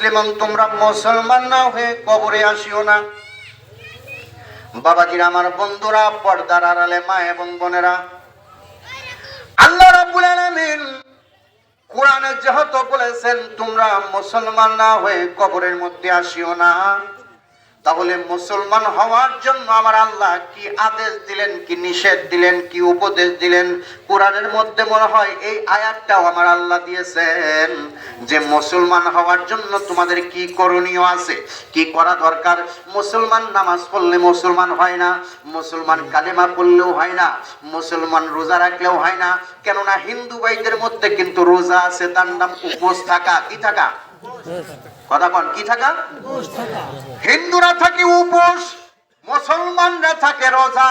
মুসলিমান, তোমরা মুসলমান না হয়ে কবরে আসিও না। বাবাজিরা, আমার বন্ধুরা, পর্দার আড়ালে মা এবং বোনেরা, আল্লাহ রাব্বুল আলামিন কোরআনে যেহেতু বলেছেন তোমরা মুসলমান না হয়ে কবরের মধ্যে আসিও না, তাহলে মুসলমান হওয়ার জন্য আমার আল্লাহ কি আদেশ দিলেন, কি নিষেধ দিলেন, কি উপদেশ দিলেন? কোরআনের মধ্যে মনে হয় এই আয়াতটাও আমার আল্লাহ দিয়েছেন যে মুসলমান হওয়ার জন্য তোমাদের কি করণীয় আছে, কি করা দরকার। মুসলমান নামাজ পড়লে মুসলমান হয় না, মুসলমান কালেমা পড়লেও হয় না, মুসলমান রোজা রাখলেও হয় না। কেননা হিন্দু ভাইদের মধ্যে কিন্তু রোজা আছে, তার নাম উপোস থাকা। কি থাকা? কথা বল, কি থাকা? হিন্দুরা থাকে উপোস, মুসলমানরা থাকে রোজা।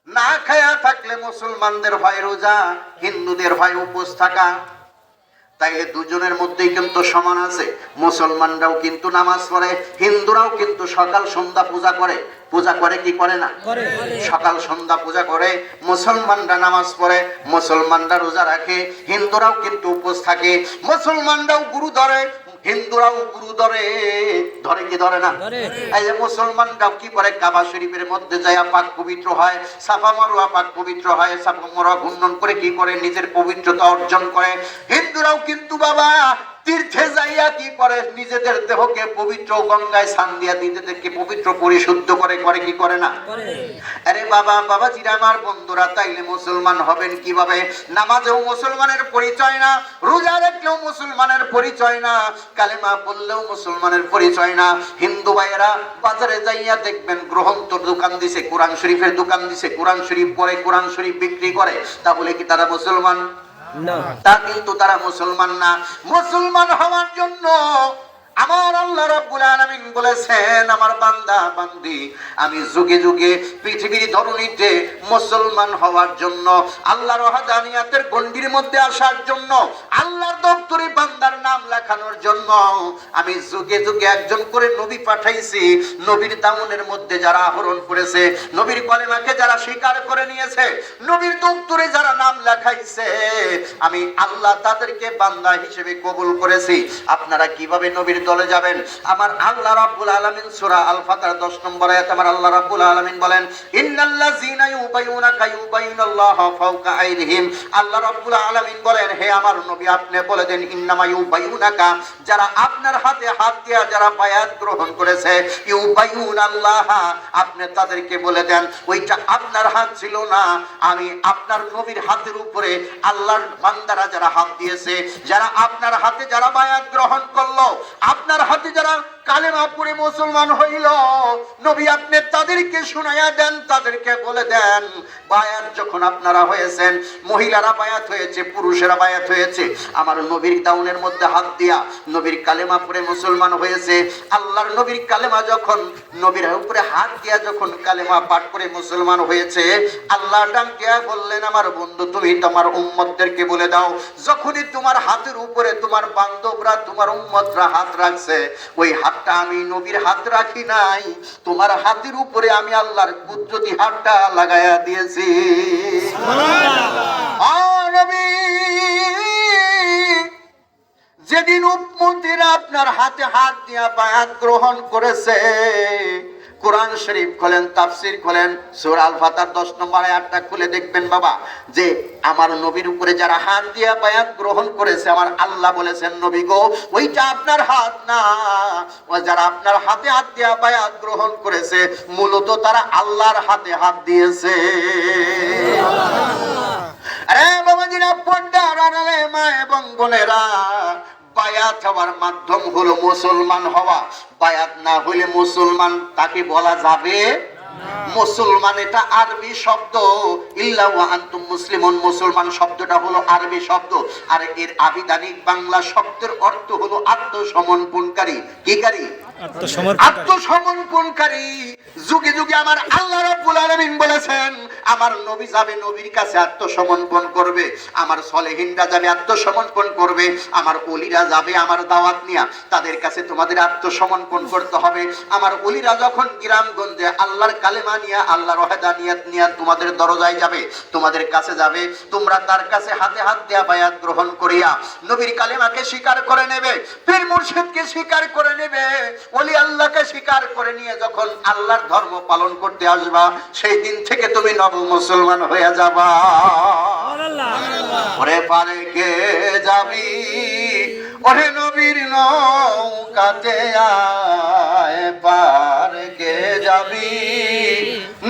না খায়া থাকলে মুসলমানদের হয় রোজা, হিন্দুদের হয় উপোস থাকা। তাইলে দুজনের মধ্যেই কিন্তু সমান আছে। মুসলমানরাও কিন্তু নামাজ পড়ে, হিন্দুরাও কিন্তু সকাল সন্ধ্যা পূজা করে। পূজা করে কি করে না? সকাল সন্ধ্যা পূজা করে। মুসলমানরা নামাজ পড়ে, মুসলমানরা রোজা রাখে, হিন্দুরাও কিন্তু উপোস থাকে। মুসলমানরাও গুরু ধরে, হিন্দুরাও গুরু ধরে। ধরে কি ধরে না? এই যে মুসলমানরাও কি করে? কাবা শরীফের মধ্যে যায় পাক পবিত্র হয়, সাফা মারওয়া পাক পবিত্র হয়, সাফা মারওয়া ঘূর্ণন করে কি করে? নিজের পবিত্রতা অর্জন করে। হিন্দুরাও কিন্তু বাবা তীর্থে যাইয়া কি করে? নিজেদের দেহকে পবিত্র গঙ্গায় স্নান দিয়া নিজেদেরকে পবিত্র পরিশুদ্ধ করে। করে কি করে না? আরে বাবা, বাবাজিরা, আমার বন্ধুরা, তাইলে মুসলমান হবেন কিভাবে? নামাজেও মুসলমানের পরিচয় না, রোজা রাখলেও মুসলমানের পরিচয় না, কালেমা পড়লেও মুসলমানের পরিচয় না। হিন্দু ভাইয়েরা বাজারে যাইয়া দেখবেন গ্রন্থর দোকান দিছে, কোরআন শরীফের দোকান দিছে, কোরআন শরীফ পড়ে, কোরআন শরীফ বিক্রি করে। তাহলে কি তারা মুসলমান? তা কিন্তু তারা মুসলমান না। মুসলমান হওয়ার জন্য আমার আল্লাহ রাব্বুল আলামিন বলেছেন, আমার বান্দা বান্দি, আমি যুগে যুগে পৃথিবীর ধরণীতে মুসলমান হওয়ার জন্য, আল্লাহর ওয়াহদানিয়াতের গণ্ডির মধ্যে আসার জন্য, আল্লাহর দপ্তরে বান্দার নাম লেখানোর জন্য আমি যুগে যুগে একজন করে নবী পাঠাইছি। নবীর দামনের মধ্যে যারা আহরণ করেছে, নবীর কলেমাকে যারা স্বীকার করে নিয়েছে, নবীর দপ্তরে যারা নাম লেখাইছে, আমি আল্লাহ তাদেরকে বান্দা হিসেবে কবুল করেছি। আপনারা কিভাবে নবীর দলে যাবেন? আমার আল্লাহ রাব্বুল আলামিন সূরা আল ফাতর 10 নম্বর আয়াতে আমার আল্লাহ রাব্বুল আলামিন বলেন, ইন্নাল্লাযীনা ইউবাইয়ুনাকা ইউবাইয়ুনাল্লাহা ফাওকা আইদিহিম। আল্লাহ রাব্বুল আলামিন বলেন, হে আমার নবী, আপনি বলে দেন, ইন্নামা ইউবাইয়ুনাকা, যারা আপনার হাতে হাত দিয়া যারা বায়াত গ্রহণ করেছে, ইউবাইয়ুনাল্লাহা, আপনি তাদেরকে বলে দেন ওইটা আপনার হাত ছিল না, আমি আপনার নবীর হাতের উপরে আল্লাহর বান্দারা যারা হাত দিয়েছে, যারা আপনার হাতে যারা বায়াত গ্রহণ করলো, আপনার হাতে যারা কালেমা পড়ে মুসলমান হইল, নবী আপনি তাদেরকে শুনাইয়া দেন, তাদেরকে বলে দেন, বায়াত যখন আপনারা হয়েছেন, মহিলারা বায়াত হয়েছে, পুরুষেরা বায়াত হয়েছে, আমার নবীর দাউনের মধ্যে হাত দিয়া নবীর কালেমা পড়ে মুসলমান হয়েছে। আল্লাহর নবীর কালেমা যখন নবীর উপরে হাত দিয়া যখন কালেমা পাঠ করে মুসলমান হয়েছে, আল্লাহ ডাক দিয়া বললেন, আমার বন্ধু, তুমি তোমার উম্মতদেরকে বলে দাও, যখনই তোমার হাতের উপরে তোমার বান্ধবরা, তোমার উম্মতরা হাত রাখছে, ওই হাতটা আমি নবীর হাত রাখি নাই, তোমার হাতের উপরে আমি আল্লাহর কুদরতি হাতটা লাগায়া দিয়েছি। নবী, যেদিন উম্মতেরা আপনার হাতে হাত দিয়া বায়াত গ্রহণ করেছে, কোরআন শরীফ খোলেন, তাফসীর খোলেন, সূরা আল ফাতর 10 নম্বর আয়াতটা খুলে দেখবেন বাবা, যে আমার নবীর উপরে যারা হাত দিয়া বায়াত গ্রহণ করেছে, আমার আল্লাহ বলেছেন, নবী গো, ওইটা আপনার হাত না, ও যারা আপনার হাতে হাত দিয়া বায়াত গ্রহণ করেছে, মূলত তারা আল্লাহর হাতে হাত দিয়েছে। আরে বাবাজিরা, পর্দার আড়ালে মা এবং বোনেরা, বায়াত হওয়ার মাধ্যম হলো মুসলমান হওয়া। বায়াত না হইলে মুসলমান তাকে বলা যাবে মুসলমান। এটা আরবি শব্দ, ইল্লা ওয়া আনতুম মুসলিমুন, মুসলমান শব্দটা হলো আরবি শব্দ, আর এর আবিধানিক বাংলা শব্দের অর্থ হলো আত্মসমর্পণকারী। কিকারী? আত্মসমর্পণকারী। যুগে যুগে আমার আল্লাহ রাব্বুল আলামিন বলেছেন, আমার নবী যাবে নবীর কাছে আত্মসমর্পণ করবে, আমার সলেহিনরা যাবে আত্মসমর্পণ করবে, আমার ওলিরা যাবে আমার দাওয়াত নিয়ে, তাদের কাছে তোমাদের আত্মসমর্পণ করতে হবে। আমার ওলিরা যখন গ্রামগঞ্জে আল্লাহর কালেমা নিয়ে আল্লাহর ওয়াহদানিয়াত নিয়ে তোমাদের দরজায় যাবে, তোমাদের কাছে যাবে, তোমরা তার কাছে হাতে হাত দেয়া বায়াত গ্রহণ করিয়া নবীর কালেমাকে স্বীকার করে নেবে, পীর মুর্শিদকে স্বীকার করে নেবে, ওলি আল্লাহকে স্বীকার করে নিয়ে যখন আল্লাহর ধর্ম পালন করতে আসবা, সেই দিন থেকে তুমি নব মুসলমান হয়ে যাবা। ওরে পারে কে যাবি, ওরে নবীর নৌকাতে আয়, পারে কে যাবি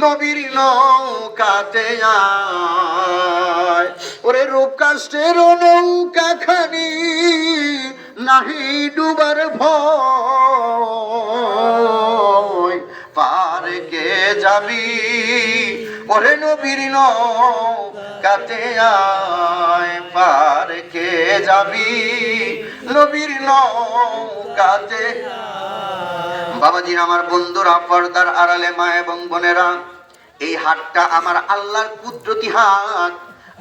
নবীর নৌকাতে আয়। ওরে রূপ কাষ্টের নৌকা খানি নাহি ডুবার ভয়, পারে কে যাবি ওরে নবীর নৌকাতে আয়, পারে কে যাবি নবীর নৌকাতে। বাবাজি আমার বন্ধুরা, পর্দার আড়ালে মা এবং বোনেরা, এই হাতটা আমার আল্লাহর কুদরতি হাত।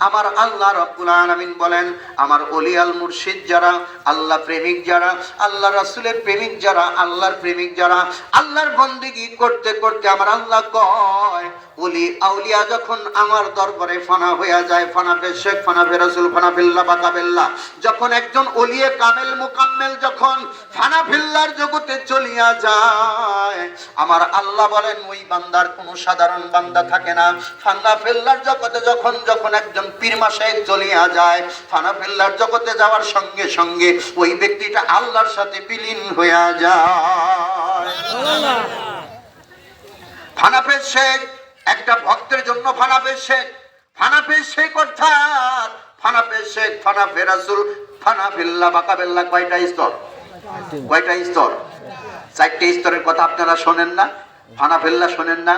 আমার আল্লাহ রাব্বুল আলামিন বলেন, আমার ওলি আল মুর্শিদ যারা, আল্লাহ প্রেমিক যারা, আল্লাহ রাসূলের প্রেমিক যারা, আল্লাহর প্রেমিক যারা, আল্লাহর বন্দেগী করতে করতে আমার আল্লাহ কয়, ওলি আউলিয়া যখন আমার দরবারে ফানা হয়ে যায়, ফানাফে শেখ, ফানাফে রাসূল, ফানাফিল্লাহ বাকাবিল্লাহ, যখন একজন ওলিয়ে কামেল মুকাম্মেল যখন ফানাফিল্লাহর জগতে চলিয়া যায়, আমার আল্লাহ বলেন ওই বান্দার কোনো সাধারণ বান্দা থাকে না। ফানাফিল্লাহর জগতে যখন যখন একজন পীর মাশায়েখ চলিয়া যায়, ফানাফিল্লাহর জগতে যাওয়ার সঙ্গে সঙ্গে ওই ব্যক্তিটা আল্লাহর সাথে বিলীন হইয়া যায়। ফানাফে শেখ একটা ভক্তের জন্য ফানাফে শেখ, ফানাফে শেখ অর্থাৎ ফানাফে শেখ, ফানাফে রাসূল, ফানাফিল্লাহ বাকাবিল্লাহ কয়টা স্তর? কয়টা স্তর? চারটে স্তরের কথা আপনারা শোনেন না? ফানাফিল্লাহ শোনেন না,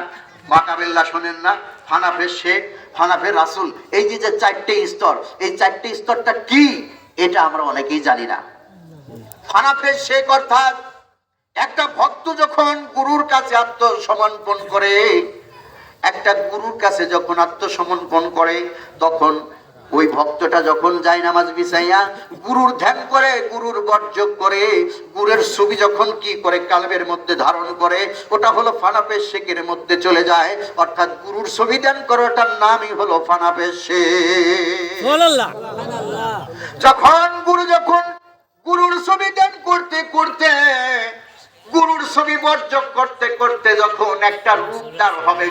বাকাবিল্লাহ শোনেন না, ফানাফে শেখ, ফানাফে রাসূল, এই যে যে চারটে স্তর, এই চারটে স্তরটা কি এটা আমরা অনেকেই জানি না। ফানাফে শেখ অর্থাৎ একটা ভক্ত যখন গুরুর কাছে আত্মসমর্পণ করে, একটা গুরুর কাছে যখন আত্মসমর্পণ করে, তখন ওই ভক্তটা যখন যায় নামাজ বিছাইয়া গুরুর ধ্যান করে, গুরুর বর্জক করে, গুরুর ছবি যখন কি করে কালবের মধ্যে ধারণ করে, ওটা হলো ফানাফে শেখের মধ্যে চলে যায়। অর্থাৎ গুরুর ছবি ধ্যান করাটার নামই হলো ফানাফে শেখ। যখন গুরুর ছবি ধ্যান করতে করতে, গুরুর ছবি বর্জক করতে করতে যখন একটা রূপ তার হবে,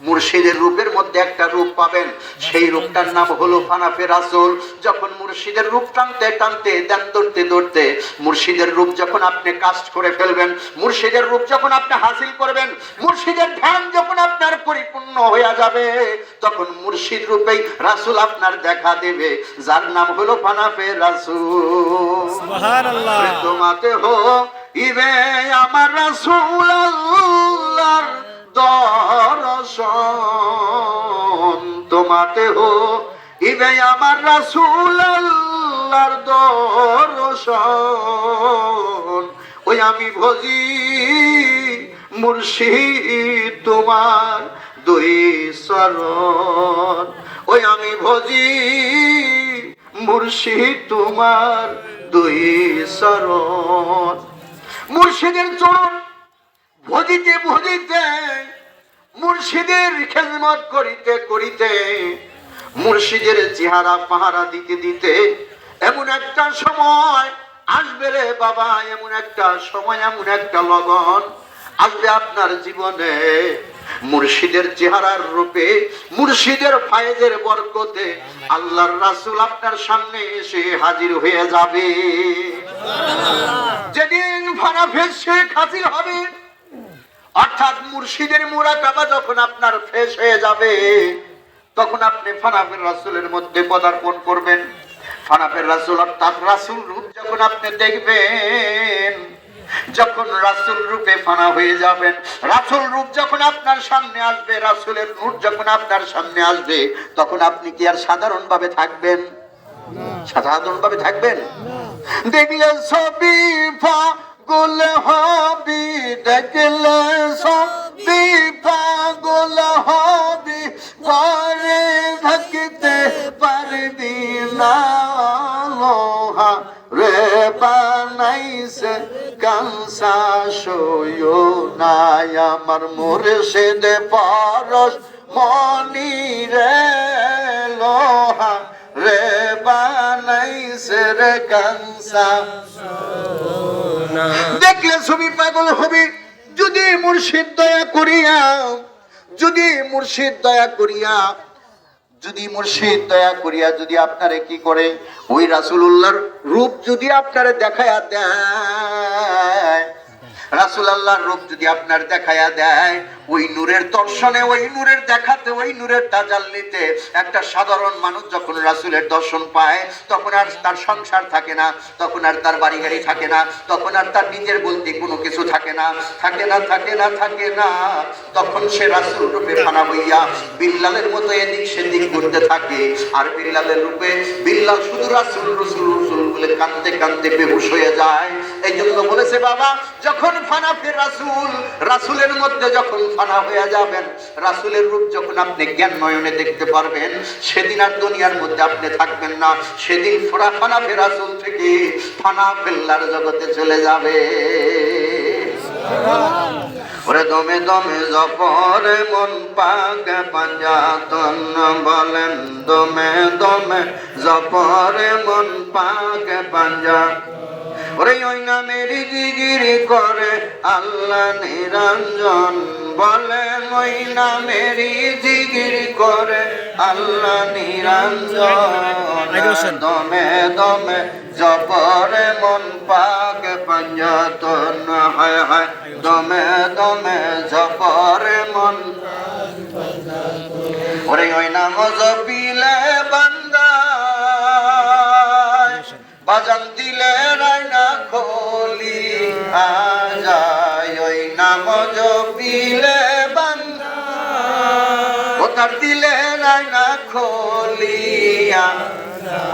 মুর্শিদের রূপের মধ্যে একটা রূপ পাবেন, সেই রূপটার নাম হলো ফানাফে রাসূল। যখন মুর্শিদের রূপ টানতে টানতে, ধ্যান ধরতে ধরতে মুর্শিদের রূপ যখন আপনি কাস্ট করে ফেলবেন, মুর্শিদের রূপ যখন আপনি হাসিল করবেন, মুর্শিদের ধ্যান যখন আপনার পরিপূর্ণ হয়ে যাবে, তখন মুর্শিদ রূপেই রাসূল আপনার দেখা দেবে, যার নাম হলো ফানাফে রাসূল। সুবহানাল্লাহ। তোমাতে হো ইবে আমার রাসূল আল্লাহর দর্শন, তোমাতে হো ইবে আমার রাসূল আল্লাহর দর্শন। ওই আমি ভজি মুর্শিদ তোমার দুই চরণ, ওই আমি ভজি মুর্শিদ তোমার দুই চরণ। মুর্শিদের চরণ ভজিতে ভজিতে, মুর্শিদের খেদমত করিতে করিতে, মুর্শিদের চেহারা পাহারা দিতে দিতে এমন একটা সময় আসবে রে বাবা, এমন একটা সময়, এমন একটা লগন আসবে আপনার জীবনে, মুর্শিদের চেহারার রূপে, মুর্শিদের ফায়েজের বরকতে আল্লাহর রাসূল আপনার সামনে এসে হাজির হয়ে যাবে। যেদিন ফানাফে শেখ হাজির হবে, অর্থাৎ মুর্শিদের মুরাকাবা যখন আপনার ফেস হয়ে যাবে, তখন আপনি ফানাফের রাসূলের মধ্যে পদার্পণ করবেন। ফানাফের রাসূল অর্থাৎ রাসূল রূপ যখন আপনি দেখবেন, যখন রাসূল রূপে ফানা হয়ে যাবেন, রাসূল রূপ যখন আপনার সামনে আসবে, রাসূলের নূর যখন আপনার সামনে আসবে, তখন আপনি কি আর সাধারণ ভাবে থাকবেন? সাধারণ ভাবে থাকবেন? দেখলে ছবি পাগল হবি, দেখলে ছবি পাগল হবি। কাঁসা সইও নাই আমার মুর্শিদে পরশ মনি রে লোহা রে বানাইছে রে কাঁসা। দেখলে ছবি পাগল হবি যদি মুর্শিদ দয়া করিয়া, যদি মুর্শিদ দয়া করিয়া, যদি মুর্শিদ দয়া করিয়া যদি আপনারে কি করে ওই রাসূলুল্লাহর রূপ যদি আপনারে দেখায়া দেয়, রাসূলুল্লাহর রূপ যদি আপনার দেখায়া দেয়, ওই নূরের দর্শনে, ওই নূরের দেখাতে, ওই নূরের তাজাল্লিতে একটা সাধারণ মানুষ যখন রাসূলের দর্শন পায় তখন আর তার সংসার থাকে না, তখন আর তার বাড়ি গাড়ি থাকে না, তখন আর তার নিজের বলতে কোনো কিছু থাকে না, থাকে না, থাকে না, থাকে না। তখন সে রাসূল রূপে ফানা হইয়া বিল্লালের মতো এদিক সেদিক করতে থাকে। আর বিল্লালের রূপে বিল্লাল শুধু রাসূল রাসূল রাসূল বলে কাঁদতে কাঁদতে বেহুশ হয়ে যায়। এই জন্য বলেছে বাবা, যখন ফানা ফের রাসূল, রাসূলের মধ্যে যখন ফানা হয়ে যাবেন, রাসূলের রূপ যখন আপনি জ্ঞান নয়নে দেখতে পারবেন, সেদিন আর দুনিয়ার মধ্যে আপনি থাকবেন না। সেদিন ফানা ফের রাসূল থেকে ফানা ফেল্লার জগতে চলে যাবে। ওরে দমে দমে জপরে মন পাক পাঞ্জাতন বলেন, দমে দমে জপরে মন পাক পাঞ্জা। ওরে ওই নামের জিগিরি করে আল্লাহ নিরঞ্জন বলেন, ওই নামের জিগিরি করে আল্লাহ নিরঞ্জন। দমে দমে জপরে মন পাক পাঞ্জাতন, হায় হায় দমে দমে জপরে মন। ওরে ওই নাম জপিলে বান্দা বাজান দিলে রায়না খোলি আজায়, ওই নাম জপিলে বান্দা ওতার দিলে রায়না খোলিয়া।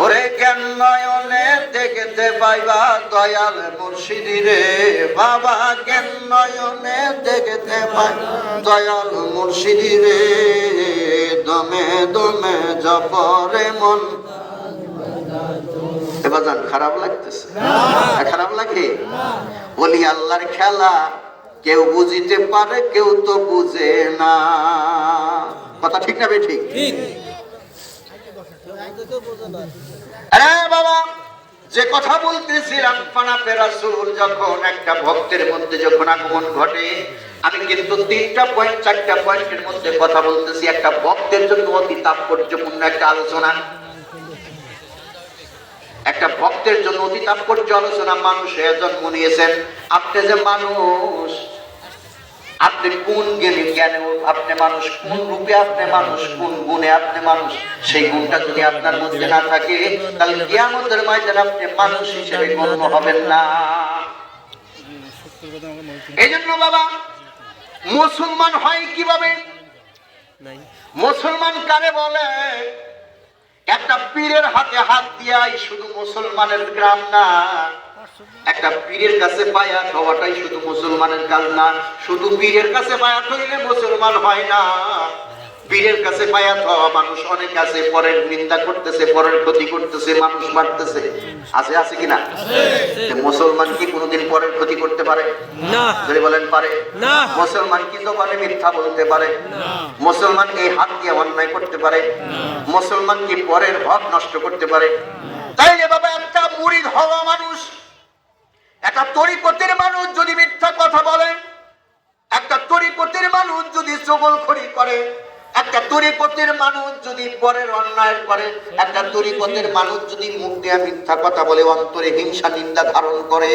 ওরে জ্ঞান নয়নে দেখতে পাইবা দয়াল মুর্শিদি রে বাবা, জ্ঞান নয়নে দেখতে পাই দয়াল মুর্শিদি রে। দমে দমে জপরে মন। এবার খারাপ লাগতেছে? খারাপ লাগে? বলি আল্লাহর খেলা কেউ বুঝিতে পারে, কেউ তো বুঝে না। কথা ঠিক না বেঠিক? আরে বাবা, যে কথা বলতেছিলাম, ফানা ফের রাসূল যখন একটা ভক্তের মধ্যে যখন আগমন ঘটে, আমি কিন্তু 3টা পয়েন্ট 4টা পয়েন্টের মধ্যে কথা বলতেছি। একটা ভক্তের জন্য অতি তাৎপর্যপূর্ণ একটা আলোচনা, একটা ভক্তের জন্য অতি তাৎপর্য আলোচনা। মানুষে জন্ম নিয়েছেন, আপনি যে মানুষ, আপনি কোন জ্ঞানে আপনি মানুষ, কোন রূপে আপনি মানুষ, কোন গুণে আপনি মানুষ, সেই গুণটা যদি আপনার মধ্যে না থাকে, তাহলে কিয়ামতের ময়দানে আপনি মানুষ হিসেবে গণ্য হবেন না। এই জন্য বাবা, মুসলমান হয় কিভাবে? মুসলমান কারে বলে? একটা পীরের হাতে হাত দিয়াই শুধু মুসলমানের গ্রাম না, একটা পীরের কাছে বায়াত হওয়াটাই শুধু মুসলমানের কাজ না। শুধু পীরের কাছে বায়াত হইলে মুসলমান হয় না। পীরের কাছে বায়াত হওয়া মানুষ অনেক আছে, পরের নিন্দা করতেছে, পরের ক্ষতি করতেছে, মানুষ মারতেছে। আছে আছে কিনা? মুসলমান কি কোনোদিন পরের ক্ষতি করতে পারে? না। যদি বলেন পারে? না। মুসলমান কি জবানে মিথ্যা বলতে পারে? মুসলমান এই হাত দিয়ে অন্যায় করতে পারে? মুসলমান কি পরের হক নষ্ট করতে পারে? তাইলে বাবা, একটা মুরিদ হওয়া মানুষ, একটা তরিকতের মানুষ যদি মিথ্যা কথা বলে, একটা তরিকতের মানুষ যদি চগলখড়ি করে, একটা তরিকতের মানুষ যদি পরের অন্যায় করে, একটা তরিকতের মানুষ যদি মুখ দিয়ে মিথ্যা কথা বলে, অন্তরে হিংসা নিন্দা ধারণ করে,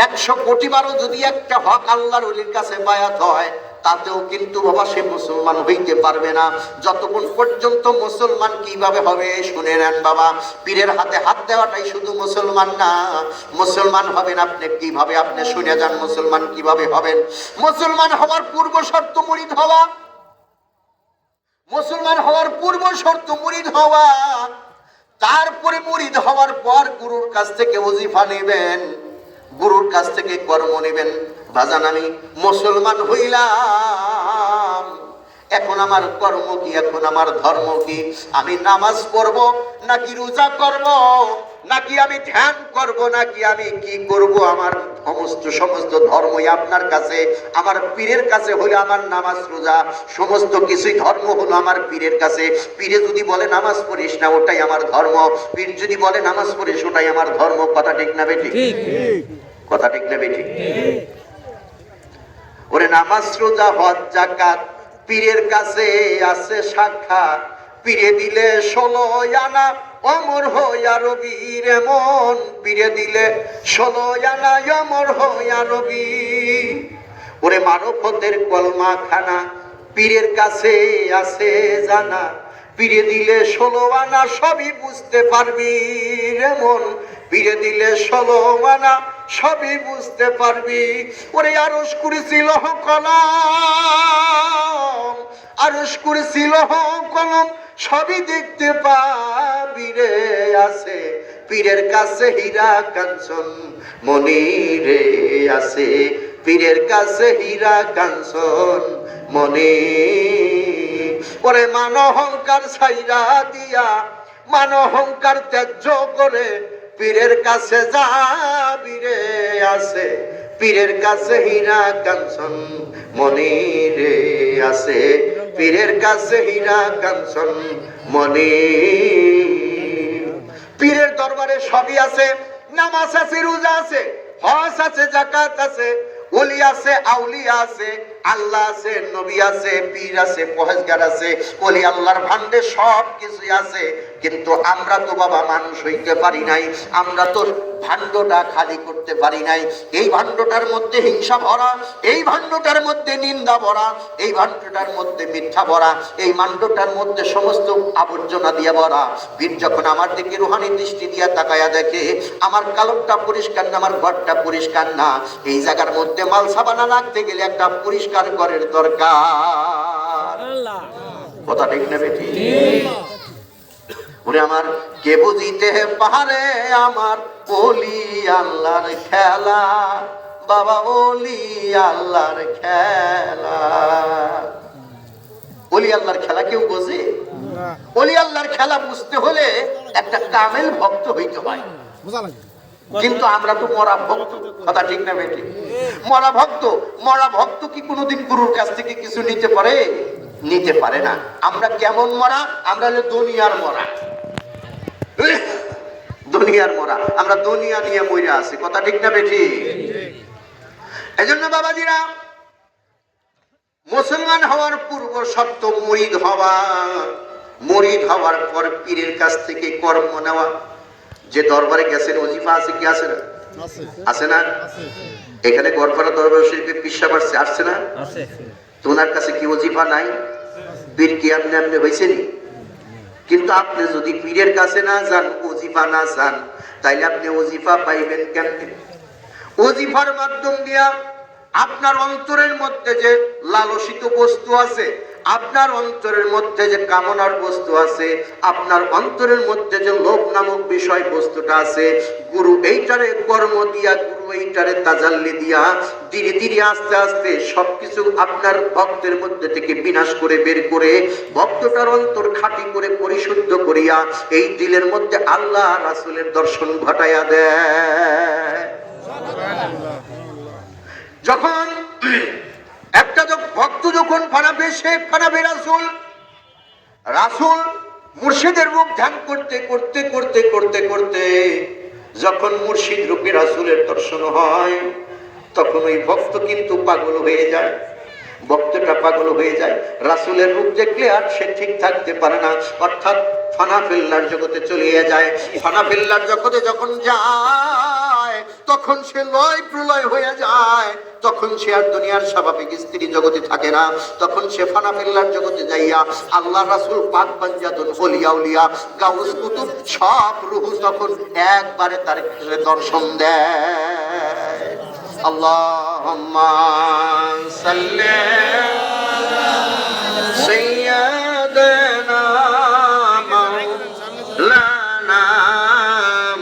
100 কোটি বারও যদি একটা হক আল্লাহর ওলির কাছে বায়াত হয়, তাতেও কিন্তু বাবা সে মুসলমান হইতে পারবে না। যতক্ষণ পর্যন্ত মুসলমান কিভাবে হবে শুনে নেন বাবা, পীরের হাতে হাত দেওয়াটাই শুধু মুসলমান না। মুসলমান হবেন আপনি কিভাবে? আপনি শুনে যান মুসলমান কিভাবে হবেন। মুসলমান হওয়ার পূর্ব শর্ত মুরিদ হওয়া। মুসলমান হওয়ার পূর্ব শর্ত মুরিদ হওয়া। তারপরে মুরিদ হওয়ার পর গুরুর কাছ থেকে ওজিফা নেবেন, গুরুর কাছ থেকে কর্ম নেবেন। বাজান, আমি মুসলমান হইলাম, এখন আমার কর্ম কি? এখন আমার ধর্ম কি? আমি নামাজ পড়ব নাকি রোজা করব নাকি আমি ধ্যান করব, নাকি আমি কি করব? আমার সমস্ত ধর্মই আপনার কাছে, আমার পীরের কাছে হলো আমার নামাজ রোজা, সমস্ত কিছুই ধর্ম হলো আমার পীরের কাছে। পীরে যদি বলে নামাজ পড়িস না, ওটাই আমার ধর্ম। পীর যদি বলে নামাজ পড়িস, ওটাই আমার ধর্ম। কথা ঠিক না বেঠিক? কথা ঠিক না বেঠিক? ওরে নামাজ রোজা হজ যাকাত পীরের কাছে আছে সাক্ষাৎ। পীরে দিলে 16 আনা অমর হইয়া রবির এমন, পীরে দিলে 16 আনা অমর হইয়া রবি। ওরে মারফতের কলমা খানা পীরের কাছে আছে জানা, পীরে দিলে 16 আনা সবই বুঝতে পারবি এমন, পীরে দিলে 16 আনা সবই বুঝতে পারবি। ওরে আরশ কুরসিল কলম, আরশ কুরসিল কলম সবই দেখতে পাবি রে। আছে পীরের কাছে হীরা কাঞ্চন মনি রে, আছে পীরের কাছে হীরা কাঞ্চন মনি। ওরে মান অহংকার ছাইরা দিয়া, মান অহংকার ত্যায্য করে পীরের কাছে যাবি রে। আছে পীরের কাছে হীরা কাঞ্চন মনি রে, আছে পীরের কাছে হীরা কাঞ্চন মনি। পীরের দরবারে সবই আছে, নামাজ আছে, রোজা আছে, হজ আছে, যাকাত আছে, ওলি আছে, আউলিয়া আছে, আল্লাহ আছে, নবী আছে, পীর আছে, পরহেজগার আছে, ওলি আল্লাহর ভান্ডে সব কিছুই আছে। কিন্তু আমরা তো বাবা মানুষ হইতে পারি নাই, আমরা তো ভান্ডটা খালি করতে পারি নাই। এই ভান্ডটার মধ্যে হিংসা ভরা, এই ভান্ডটার মধ্যে নিন্দা ভরা, এই ভান্ডটার মধ্যে মিথ্যা ভরা, এই ভান্ডটার মধ্যে সমস্ত আবর্জনা দিয়ে ভরা। পীর যখন আমার দিকে রুহানি দৃষ্টি দিয়ে তাকায়া দেখে আমার কালবটা পরিষ্কার না, আমার ঘরটা পরিষ্কার না, এই জায়গার মধ্যে মাল সাবানা রাখতে গেলে একটা পরিষ্কার ঘরের দরকার। কথা ঠিক না বেটি? ওরে আমার কে বুঝিতে পারে আমার ওলি আল্লাহর খেলা, বাবা ওলি আল্লাহর খেলা। ওলি আল্লাহর খেলা কেউ বোঝে? ওলি আল্লাহর খেলা বুঝতে হলে একটা কামেল ভক্ত হইতে হয়। কিন্তু আমরা তো মরা ভক্ত। কথা ঠিক না বেটি? মরা ভক্ত, মরা ভক্ত কি কোনোদিন গুরুর কাছ থেকে কিছু নিতে পারে? নিতে পারে না। আমরা কেমন মরা? আমরা হলো দুনিয়ার মরা, দুনিয়ার মরা। আমরা দুনিয়া নিয়ে মরে আছি। কথা ঠিক না বেটি? এই জন্য বাবাজিরা, মুসলমান হওয়ার পূর্ব শর্ত মুরিদ হওয়া, মুরিদ হওয়ার পর পীরের কাছ থেকে কর্ম নেওয়া। যে দরবারে গেছেন ওজিফা আছে কি আছে না? আছে না? এখানে গড়পাড়া দরবার শরীফে পিসা পারছে আসছে না? তোমার কাছে কি ওজিফা নাই? পীর কি আপনি আপনি হয়েছেন? কিন্তু আপনি যদি পীরের কাছে না যান, ওজিফা না যান, তাইলে আপনি ওজিফা পাইবেন কেমনে? ওজিফার মাধ্যম দিয়া আপনার অন্তরের মধ্যে যে লালসিত বস্তু আছে, আপনার অন্তরের মধ্যে যে কামনার বস্তু আছে, আপনার অন্তরের মধ্যে যে লোভ নামক বিষয় বস্তুটা আছে, গুরু এইটারে কর্ম দিয়া, গুরু এইটারে তাজাল্লি দিয়া ধীরে ধীরে আস্তে আস্তে সবকিছু আপনার ভক্তের মধ্যে থেকে বিনাশ করে বের করে ভক্তটার অন্তর খাঁটি করে পরিশুদ্ধ করিয়া এই দিলের মধ্যে আল্লাহ রাসূলের দর্শন ঘটাইয়া দেয়। যখন একটা ভক্ত যখন ফানাবে, সে ফানাবে রাসূল। রাসূল মুর্শিদের রূপ ধ্যান করতে করতে করতে করতে করতে যখন মুর্শিদ রূপে রাসূলের দর্শন হয়, তখন ওই ভক্ত কিন্তু পাগল হয়ে যায়। ভক্তটা পাগল হয়ে যায়, রাসূলের রূপ দেখলে আর সে ঠিক থাকতে পারে না, অর্থাৎ ফানা ফিল্লার জগতে চলে যায়। ফানা ফিল্লার জগতে যখন যায়, তখন সে লয় প্রলয় হয়ে যায়। তখন সে আর দুনিয়ার স্বাভাবিক স্ত্রী জগতে থাকে না, তখন সে ফানা ফিল্লার জগতে যাইয়া আল্লাহ রাসূল পাক পাঞ্জাতুল ওলিয়া উলিয়া গাউস কুতুব সব রূহ তখন একবারে তার দর্শন দেয়। আল্লাহুম্মা সাল্লি আলা সাইয়্যিদিনা মাওলানা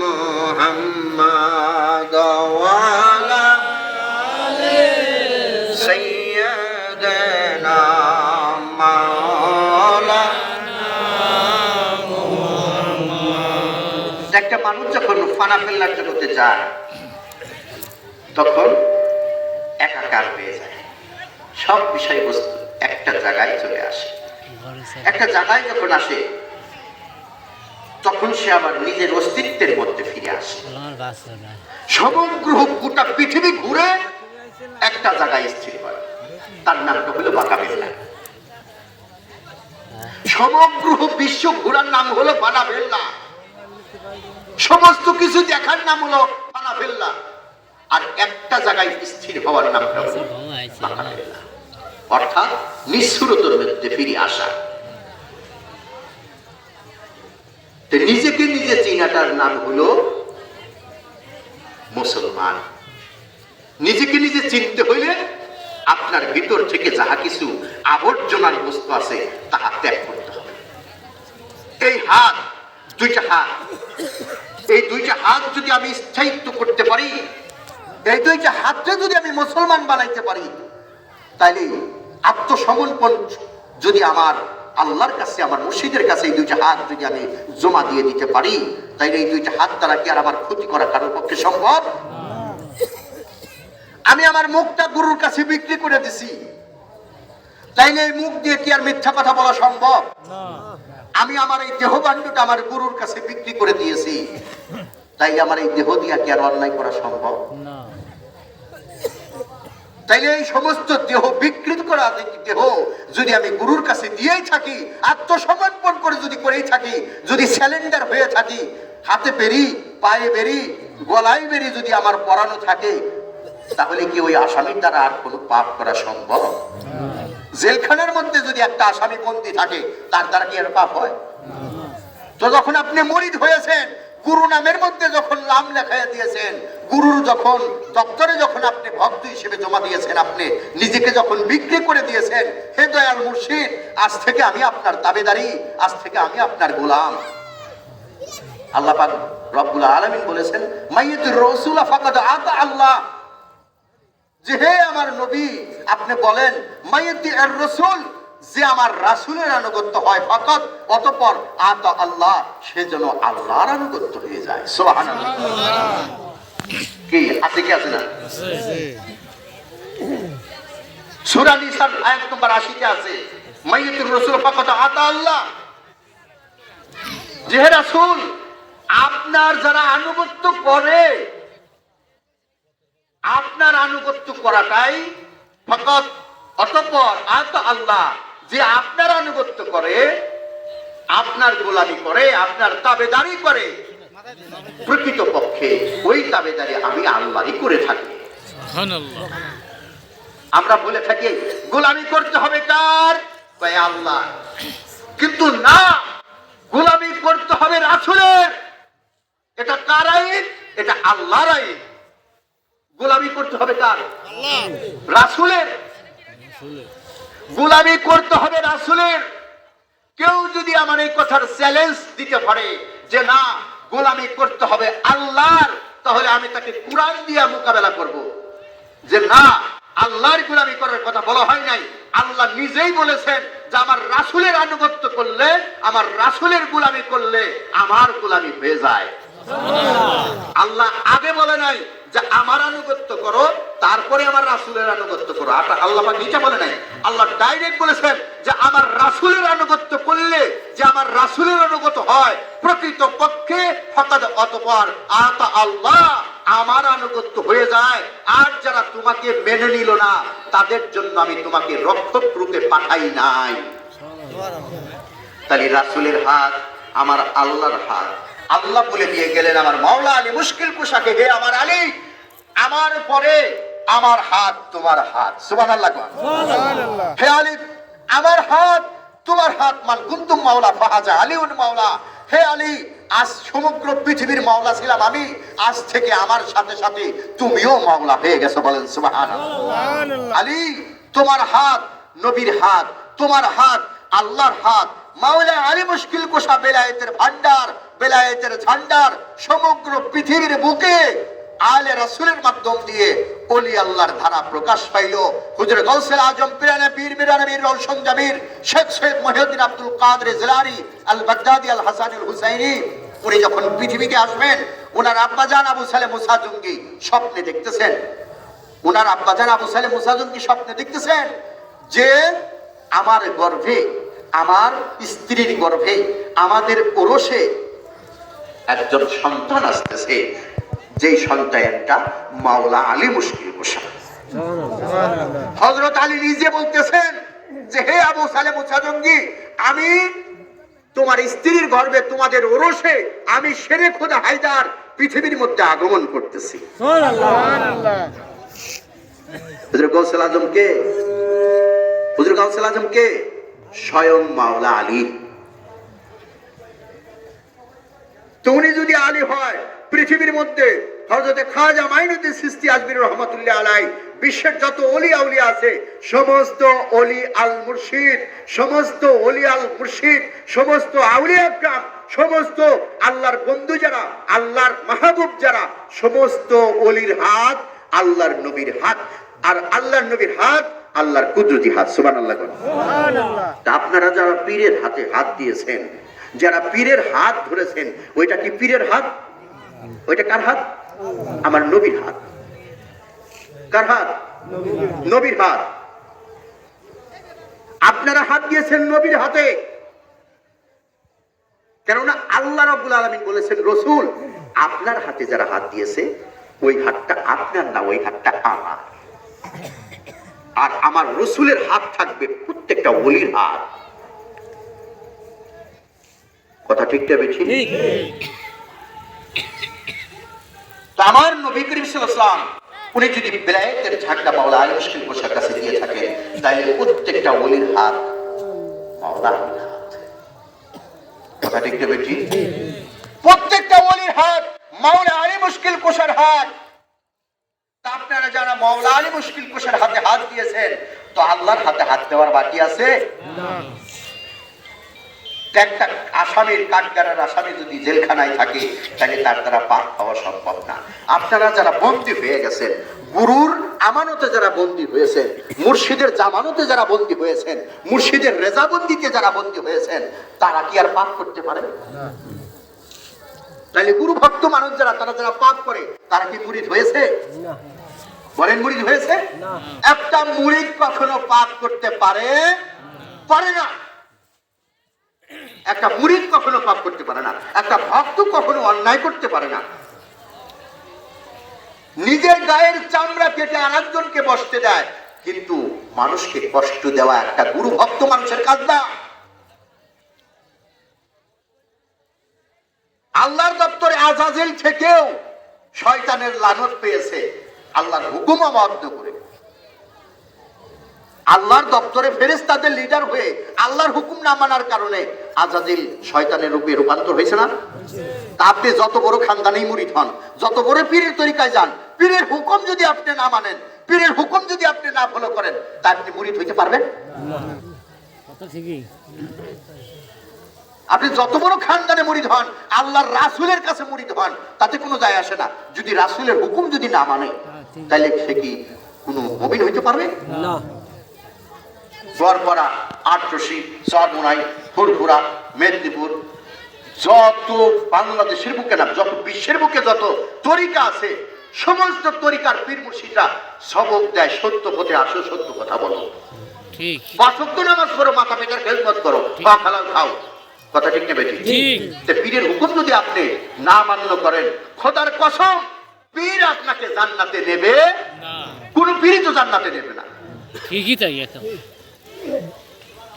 মুহাম্মাদ ওয়া আলা আলি সাইয়্যিদিনা মাওলানা মুহাম্মাদ। একটা মানুষ যখন ফানা ফেল্লার জগতে যায় তখন একাকার হয়ে যায়, সব বিষয়বস্তু একটা জায়গায় চলে আসে। একটা জায়গায় যখন আসে তখন সে আবার নিজের অস্তিত্বের মধ্যে ফিরে আসে। সমগ্র গোটা পৃথিবী ঘুরে একটা জায়গায় স্থির হয়, তার নামটা হলো বাঁকাবেল্লা। সমগ্র বিশ্ব ঘোরার নাম হলো বাঁকাবেল্লা, সমস্ত কিছু দেখার নাম হলো বাঁকাবেল্লা, আর একটা জায়গায় স্থির হওয়ার নামটা হলো বাঁকাবেল্লা, অর্থাৎ নিঃসুরতার মধ্যে ফিরে আসা। নিজেকে নিজে চিনাটার নাম হলো মুসলমান। নিজেকে নিজে চিনতে হইলে আপনার ভিতর থেকে যাহা কিছু আবর্জনার বস্তু আছে তাহা ত্যাগ করতে হবে। এই হাত, দুইটা হাত, এই দুইটা হাত যদি আমি স্থায়িত্ব করতে পারি, এই দুইটা হাতকে যদি আমি মুসলমান বানাইতে পারি, তাইলে আত্মসমর্পণ যদি আমার আল্লাহর কাছে, আমার মুর্শিদের কাছে এই দুইটা হাত যদি আমি জমা দিয়ে দিতে পারি, তাইলে এই দুইটা হাত দ্বারা কি আর আমার ক্ষতি করা কারোর পক্ষে সম্ভব? আমি আমার মুখটা গুরুর কাছে বিক্রি করে দিছি, তাইলে এই মুখ দিয়ে কি আর মিথ্যা কথা বলা সম্ভব? আমি আমার এই দেহবাণ্ডটা আমার গুরুর কাছে বিক্রি করে দিয়েছি, তাইলে আমার এই দেহ দিয়া কি আর অন্যায় করা সম্ভব? তাইলে এই সমস্ত দেহ বিকৃত করা দেহ যদি আমি গুরুর কাছে দিয়েই থাকি, আত্মসমর্পণ করে যদি করেই থাকি, যদি স্যালেন্ডার হয়ে থাকি, হাতে বেরি, পায়ে বেরি, গলায় বেরি যদি আমার পরানো থাকে, তাহলে কি ওই আসামির দ্বারা আর কোনো পাপ করা সম্ভব? জেলখানার মধ্যে যদি একটা আসামি বন্দী থাকে, তার দ্বারা কি আর পাপ হয়? তো যখন আপনি মুরিদ হয়েছেন, গুরু নামের মধ্যে যখন নাম লেখাইয়া দিয়েছেন, গুরুর যখন দপ্তরে যখন আপনি ভক্ত হিসেবে জমা দিয়েছেন, আপনি নিজেকে যখন বিক্রি করে দিয়েছেন, হে দয়াল মুর্শিদ, আজ থেকে আমি আপনার তাবেদারি, আজ থেকে আমি আপনার গোলাম। আল্লাহ পাক রব্বুল আলামিন বলেছেন, মাইয়াতুর রাসূল ফাকাদ আতা আল্লাহ, যে হে আমার নবী, আপনি বলেন মাইয়াতুর রাসূল, যে আমার রাসূলের আনুগত্য হয়, ফাকাদ, অতঃপর আতা আল্লাহ, সে যেন আল্লাহর আনুগত্য হয়ে যায়। সুবহানাল্লাহ। কি আছে কি আছে না? সূরা নিসার আয়াত নম্বর 80 তে আছে, মাইয়াতুর রাসূল ফাকাদ আতা আল্লাহ, যে হে রাসূল, আপনার যারা আনুগত্য করে, আপনার আনুগত্য করাটাই ফাকাদ, অতঃপর আতা আল্লাহ, যে আপনার আনুগত্য করে, আপনার গোলামি করে, আপনার তাবেদারি করে, প্রকৃত পক্ষে ওই তাবেদারি আমি আল্লাহই করে থাকি। সুবহানাল্লাহ। আমরা বলে থাকি গোলামি করতে হবে কার? কয় আল্লাহ। কিন্তু না, গোলামি করতে হবে রাসূলের। এটা কার আইন? এটা আল্লাহর আইন। গোলামি করতে হবে কার? আল্লাহ, রাসূলের। গোলামি করতে হবে রাসূলের। কেউ যদি আমার এই কথার চ্যালেঞ্জ দিতে পারে যে না, গোলামি করতে হবে আল্লাহর, তাহলে আমি তাকে কুরআন দিয়ে মোকাবেলা করব যে না, আল্লাহর গোলামি করার কথা বলা হয় নাই। আল্লাহ নিজেই বলেছেন যে আমার রাসূলের আনুগত্য করলে, আমার রাসূলের গোলামি করলে আমার গোলামি হয়ে যায়। আল্লাহ আগে বলে নাই যে আমার আনুগত্য করো, তারপরে আমার রাসূলের আনুগত্য করো। আল্লাহ পাক নিচে বলে নাই, আল্লাহ ডাইরেক্ট বলেছেন যে আমার রাসূলের আনুগত্য করলে যে আমার রাসূলের আনুগত্য হয়, প্রকৃত পক্ষে ফাকাদ, অতঃপর আতা আল্লাহ, আমার আনুগত্য হয়ে যায়। আর যারা তোমাকে মেনে নিল না, তাদের জন্য আমি তোমাকে রক্ষক রূপে পাঠাই নাই। তাহলে রাসূলের হাত আমার আল্লাহর হাত। আল্লাহ বলে দিয়ে গেলেন আমার মাওলা আলী মুশকিল কুশাকে, হে আমার আলী, আমার পরে আমার হাত তোমার হাত। সুবহানাল্লাহ। সুবহানাল্লাহ। হে আলী, আমার হাত তোমার হাত। মান কুনতুম মাওলা ফাহাজা আলীউন মাওলা। হে আলী, আজ সমগ্র পৃথিবীর মাওলা ছিলাম আমি, আজ থেকে আমার সাথে সাথে তুমিও মাওলা হয়ে গেছো। বলেন সুবহানাল্লাহ। আলী, তোমার হাত নবীর হাত, তোমার হাত আল্লাহর হাত। মাওলা আলী মুশকিল কুশা বেলায়েতের ভান্ডার, বেলায়েতের ঝান্ডার সমগ্র পৃথিবীর বুকে আলে রাসূলের মাধ্যম দিয়ে ওলি আল্লাহর ধারা প্রকাশ পাইল। হুজুর গাউসুল আজম পিরানে পীর মিরানে মীর রওশন জামির শেখ সৈয়দ মহিউদ্দিন আব্দুল কাদের জিলানী আল বাগদাদি আল হাসানুল হুসাইনি উনি যখন পৃথিবীতে আসবেন, ওনার আব্বাজান আবু সালেহ মুসা জঙ্গি স্বপ্নে দেখতেছেন, ওনার আব্বাজান আবু সালেহ মুসা জঙ্গি স্বপ্নে দেখতেছেন যে আমার গর্ভে, আমার স্ত্রীর গর্ভে, আমাদের ওরসে একজন সন্তান আসতেছে, যেই সন্তানটা মাওলা আলী মুশকিল কুশা। হযরত আলী নিজে বলতেছেন যে হে আবু সালেহ মুসা জঙ্গি, আমি তোমার স্ত্রীর গর্ভে, তোমাদের ওরসে আমি শেরে খোদা হায়দার পৃথিবীর মধ্যে আগমন করতেছি। হুজুর গাউসুল আজম কে? হুজুর গাউসুল আজম কে? স্বয়ং মাওলা আলী। তো উনি যদি আলী হয়, পৃথিবীর মধ্যে হযরতে খাজা মাইনুদ্দিন চিশতি আজমিরি রহমাতুল্লাহ আলাইহি বিশ্বের যত ওলি আউলিয়া আছে, সমস্ত ওলি আল মুর্শিদ, সমস্ত ওলি আল মুর্শিদ, সমস্ত আউলিয়া کرام, সমস্ত আল্লাহর বন্ধু যারা, আল্লাহর মাহবুব যারা, সমস্ত ওলির হাত আল্লাহর নবীর হাত, আর আল্লাহর নবীর হাত আল্লাহর কুদরতি হাত। সুবহানাল্লাহ। সুবহানাল্লাহ। আপনারা যারা পীরের হাতে হাত দিয়েছেন, যারা পীরের হাত ধরেছেন, ওইটা কি পীরের হাত? ওইটা কার হাত? আমার নবীর হাত। কার হাত? নবীর হাত। আপনারা হাত দিয়েছেন নবীর হাতে, কেননা আল্লাহ রাব্বুল আলামিন বলেছেন, রসুল আপনার হাতে যারা হাত দিয়েছে, ওই হাতটা আপনার না, ওই হাতটা আমার। আর আমার রসুলের হাত থাকবে প্রত্যেকটা ওলির হাত। কথা ঠিক না বেঠিক? আমার নবী করিম সাল্লাল্লাহু আলাইহি ওয়াসাল্লাম উনি যদি বেলায়েতের ঝাঁকটা মাওলা আলী মুশকিল কুশার কাছে দিয়ে থাকেন, তাহলে প্রত্যেকটা ওলির হাত মাওলা আলীর হাত। কথা ঠিক না বেঠিক? প্রত্যেকটা ওলির হাত মাওলা আলী মুশকিল কুশার হাত। আপনারা যারা মাওলা আলী মুশকিল কুশার হাতে হাত দিয়েছেন, তো আল্লাহর হাতে হাত দেওয়ার বাকি আছে না। একটা আসামির, কাঠগড়ার আসামি যদি জেলখানায় থাকে, তাহলে তার দ্বারা পাপ পাওয়া সম্ভব না। আপনারা যারা বন্দী হয়ে গেছেন, গুরুর আমানতে যারা বন্দী হয়েছেন, মুর্শিদের জামানতে যারা বন্দী হয়েছেন, মুর্শিদের রেজাবন্দিতে যারা বন্দী হয়েছেন, তারা কি আর পাপ করতে পারে না? তাহলে গুরু ভক্ত মানুষ যারা, তারা যারা পাপ করে, তারা কি মুরিদ হয়েছে না? বলেন, মুরিদ হয়েছে না? একটা মুরিদ কখনো পাপ করতে পারে না। একটা মুরিদ কখনো পাপ করতে পারে না। একটা ভক্ত কখনো অন্যায় করতে পারে না। নিজের গায়ের চামড়া কেটে আরেকজনকে বসতে দেয়, কিন্তু মানুষকে কষ্ট দেওয়া একটা গুরু ভক্ত মানুষের কাজ না। আল্লাহর দপ্তরে আজাজিল থেকেও শয়তানের লানত পেয়েছে আল্লাহর হুকুম অমান্য করে। আল্লাহর দপ্তরে ফেরেশতাদের লিডার হয়ে আল্লাহর হুকুম না মানার কারণে আজাজিল শয়তানের রূপে রূপান্তর হয়েছে না? তা আপনি যত বড় খানদানি মুরিদ হন, যত বড় পীরের তরিকায় যান, পীরের হুকুম যদি আপনি না মানেন, পীরের হুকুম যদি আপনি না ফলো করেন, তা আপনি মুরিদ হইতে পারবেন না। কথা ঠিকই। আপনি যত বড় খানদানে মুরিদ হন, আল্লাহর রাসূলের কাছে মুরিদ হন, তাতে কোনো যায় আসে না। যদি রাসূলের হুকুম যদি না মানে, তাহলে সে কি কোনো মুমিন হইতে পারবে না? বরবরা, আটরশি, চরমোনাই, ফুরফুরা, মেদিনীপুর, যত বাংলাদেশের বুকে না, যত বিশ্বের বুকে যত তরিকা আছে, সমস্ত তরিকার পীর মুর্শিদরা সবক দেয়, সত্য পথে আসো, সত্য কথা বলো, ঠিক, পাঁচ ওয়াক্ত নামাজ পড়ো, মাথা পেটার খেদমত করো, বা হালাল খাও। কথা ঠিক না বেঠিক? পীরের হুকুম যদি আপনি না মান্য করেন, খোদার কসম, পীর আপনাকে জান্নাতে নেবে না। কোন পীরই তো জান্নাতে নেবে না। ঠিকই তাই।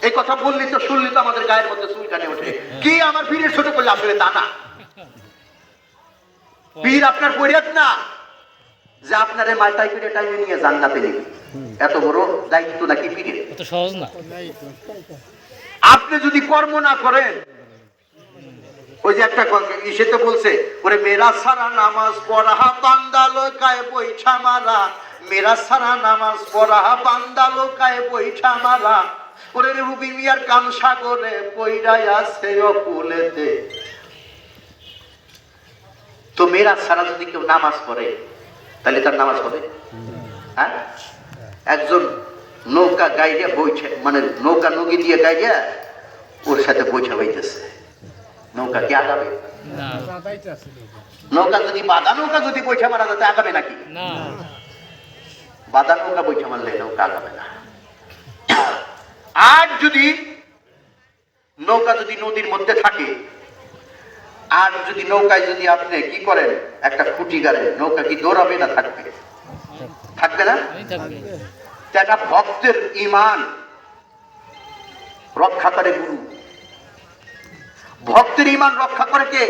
এই কথা বললি তো, শুনলি তো আমাদের গায়ের মধ্যে চুলকানি ওঠে। কি আমার পীরের ছোট করলে? আসলে তা না। পীর আপনার পরিয়াত না যে আপনারে মাথায় করে টাইমে নিয়ে জান্নাতে নেবে। এত বড় দায়িত্ব নাকি পীরের? এত সহজ না। আপনি যদি কর্ম না করেন, ওই যে একটা ইসেতে বলছে, ওরে মেরা সারা নামাজ পড়া বান্দা লোকায় বৈঠা মারা, মেরা সারা নামাজ পড়া বান্দা লোকায় বৈঠা মারা, ওরে রুবি মিয়ার কান সাগরে পইরাই আছে অকুলেতে। তো মেরা সারা যদি কেউ নামাজ পড়ে, তাহলে তার নামাজ হবে? হ্যাঁ, একজন নৌকা গাইডে বইছে, মানে নৌকা নগি দিয়ে গাইডে ওর সাথে বৈঠা হইতেছে, নৌকা কি আগাবে? নৌকা যদি বাঁধা নৌকা যদি বৈঠা মারা যাতে আগাবে নাকি? বাঁধা নৌকা বৈঠা মারলে নৌকা আগাবে না। আর যদি নৌকা যদি নদীর মধ্যে থাকে, আর যদি নৌকায় যদি আপনি কি করেন একটা খুঁটি গাড়েন, নৌকা কি দৌড়াবে না থাকবে? থাকবে না? একটা ভক্তের ঈমান রক্ষা করে গুরু। ভক্তের ঈমান রক্ষা করে কে?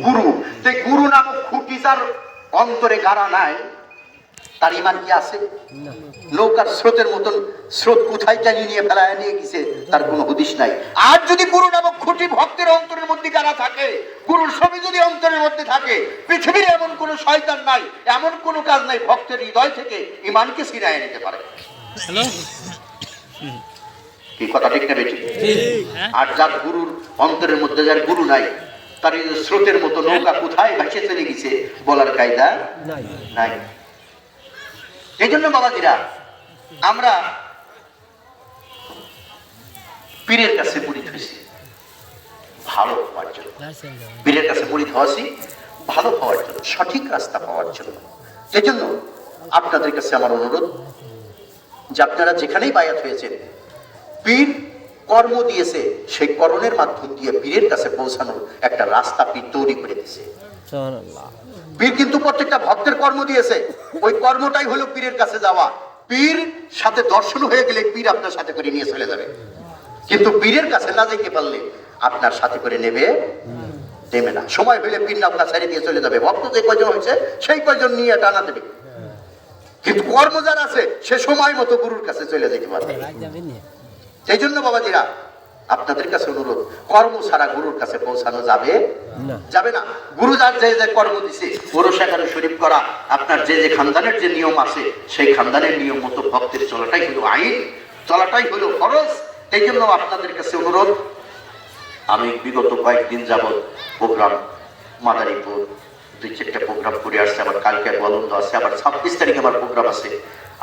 গুরু। তো গুরু নামক খুঁটি যার অন্তরে গাড়া নাই, তার ঈমান কি আছে? নৌকার স্রোতের মতন স্রোত কোথায় টানিয়ে নিয়ে ফেলায় নিয়ে গেছে তার কোনো হদিশ নাই। আর যদি গুরু নামক খুঁটি ভক্তের অন্তরের মধ্যে গাড়া থাকে, গুরুর ছবি যদি অন্তরের মধ্যে থাকে, পৃথিবীর এমন কোন শয়তান নাই, এমন কোন কাজ নাই ভক্তের হৃদয় থেকে ঈমানকে ছিনায় নিতে পারে। কি কথা ঠিক না বেঠিক? আর যার গুরুর অন্তরের মধ্যে যার গুরু নাই, তার স্রোতের মতো নৌকা কোথায় ভেসে চলে গেছে বলার কায়দা নাই। এই জন্য বাবাজিরা আমরা পীরের কাছে মুরিদ হয়েছি ভালো হওয়ার জন্য, পীরের কাছে মুরিদ হওয়াছি ভালো হওয়ার জন্য, সঠিক রাস্তা পাওয়ার জন্য। এই জন্য আপনাদের কাছে আমার অনুরোধ যে আপনারা যেখানেই বায়াত হয়েছেন, পীর কর্ম দিয়েছে, সেই কর্মের মাধ্যম দিয়ে পীরের কাছে পৌঁছানোর একটা রাস্তা পীর তৈরি করে দিয়েছে। পীর কিন্তু প্রত্যেকটা ভক্তের কর্ম দিয়েছে, ওই কর্মটাই হলো পীরের কাছে যাওয়া। পীর সাথে দর্শন হয়ে গেলে পীর আপনার সাথে করে নিয়ে চলে যাবে, কিন্তু পীরের কাছে না যেতে পারলে আপনার সাথে করে নেবে না। সময় হইলে পীর আপনার ছেড়ে দিয়ে চলে যাবে। ভক্ত যে কয়জন হয়েছে সেই কয়জন নিয়ে টানা দেবে, কিন্তু কর্ম যার আছে সে সময় মতো গুরুর কাছে চলে যেতে পারবে। সেই জন্য বাবাজিরা আপনাদের কাছে অনুরোধ, কর্ম ছাড়া গুরুর কাছে পৌঁছানো যাবে না। গুরু যার যে যে কর্ম দিছে, ওরও সেখানে শরীফ করা, আপনার যে যে খানদানের যে নিয়ম আছে সেই খানদানের নিয়ম মতো ভক্তের চলাটাই হলো আইন, চলাটাই হলো ফরজ। এই জন্য আপনাদের কাছে অনুরোধ, আমি বিগত কয়েকদিন যাবৎ প্রোগ্রাম মাদারীপুর 2-4টা প্রোগ্রাম করে আসছে, আবার কালকে বলন্দ আছে, আবার 26 তারিখে আমার প্রোগ্রাম আছে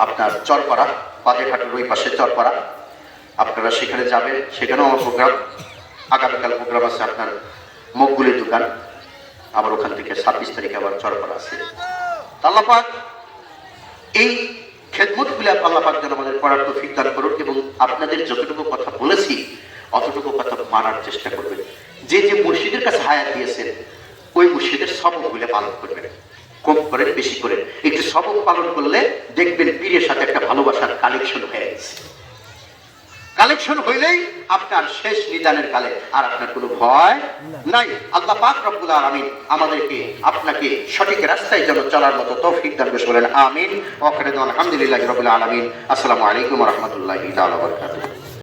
আপনার চরপাড়া, বাজেরহাটের ওই পাশে চরপাড়া, আপনারা সেখানে যাবেন। সেখানেও আমার প্রোগ্রাম, আগামীকাল প্রোগ্রাম আছে আপনার মকবুলের দোকান, আবার ওখান থেকে 26 তারিখে আবার চরপাড়া আছে। আল্লাহ পাক এই খেদমতগুলো আল্লাহ পাক যেন আমাদের করার তৌফিক দান করুন, এবং আপনাদের যতটুকু কথা বলেছি অতটুকু কথা মানার চেষ্টা করবেন। যে যে মুর্শিদের কাছে হায়াত দিয়েছেন ওই মুর্শিদের সবকগুলো পালন করবেন, কম করেন বেশি করেন, একটু সবক পালন করলে দেখবেন পীরের সাথে একটা ভালোবাসার কালেকশন হয়ে গেছে। কালেকশন হইলেই আপনার শেষ নিদানের কালে আর আপনার কোনো ভয় নাই। আল্লাহ পাক রব্বুল আলামিন আমাদেরকে আপনাকে সঠিক রাস্তায় যেন চলার মতো তৌফিক দান করেন। আমিন। ওয়া আখিরু দাওয়ানা আলহামদুলিল্লাহি রাব্বিল আলামিন। আসসালামু আলাইকুম ওয়া রাহমাতুল্লাহি ওয়া বারাকাতুহু।